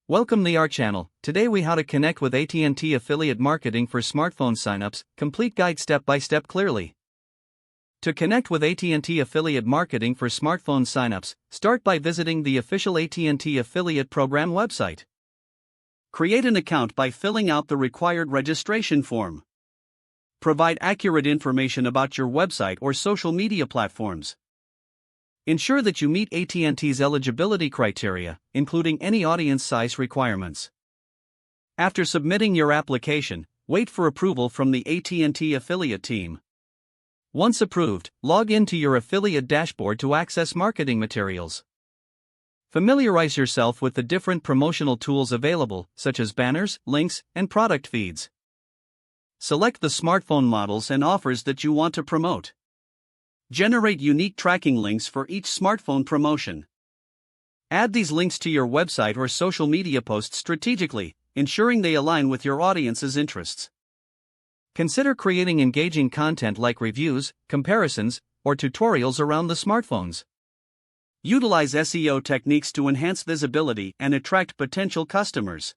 Welcome to our channel. Today we how to connect with AT&T affiliate marketing for smartphone signups. Complete guide step by step clearly. To connect with AT&T affiliate marketing for smartphone signups, start by visiting the official AT&T affiliate program website. Create an account by filling out the required registration form. Provide accurate information about your website or social media platforms. Ensure that you meet AT&T's eligibility criteria, including any audience size requirements. After submitting your application, wait for approval from the AT&T affiliate team. Once approved, log into your affiliate dashboard to access marketing materials. Familiarize yourself with the different promotional tools available, such as banners, links, and product feeds. Select the smartphone models and offers that you want to promote. Generate unique tracking links for each smartphone promotion. Add these links to your website or social media posts strategically, ensuring they align with your audience's interests. Consider creating engaging content like reviews, comparisons, or tutorials around the smartphones. Utilize SEO techniques to enhance visibility and attract potential customers.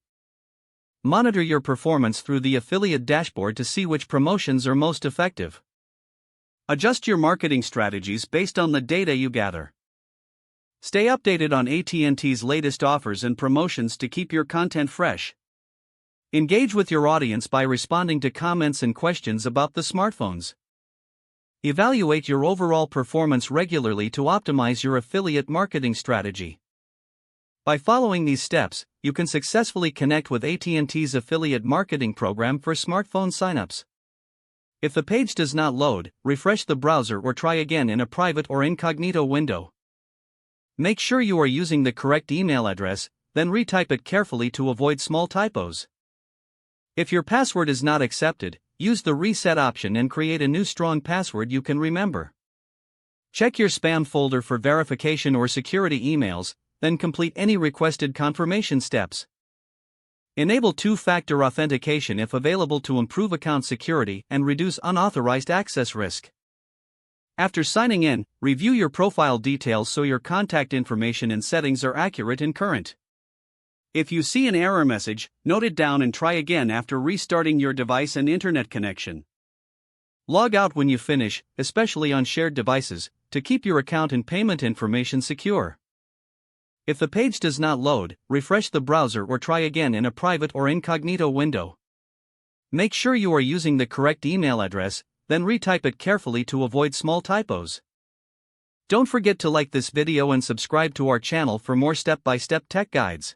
Monitor your performance through the affiliate dashboard to see which promotions are most effective. Adjust your marketing strategies based on the data you gather. Stay updated on AT&T's latest offers and promotions to keep your content fresh. Engage with your audience by responding to comments and questions about the smartphones. Evaluate your overall performance regularly to optimize your affiliate marketing strategy. By following these steps, you can successfully connect with AT&T's affiliate marketing program for smartphone signups. If the page does not load, refresh the browser or try again in a private or incognito window. Make sure you are using the correct email address, then retype it carefully to avoid small typos. If your password is not accepted, use the reset option and create a new strong password you can remember. Check your spam folder for verification or security emails, then complete any requested confirmation steps. Enable two-factor authentication if available to improve account security and reduce unauthorized access risk. After signing in, review your profile details so your contact information and settings are accurate and current. If you see an error message, note it down and try again after restarting your device and internet connection. Log out when you finish, especially on shared devices, to keep your account and payment information secure. If the page does not load, refresh the browser or try again in a private or incognito window. Make sure you are using the correct email address, then retype it carefully to avoid small typos. Don't forget to like this video and subscribe to our channel for more step-by-step tech guides.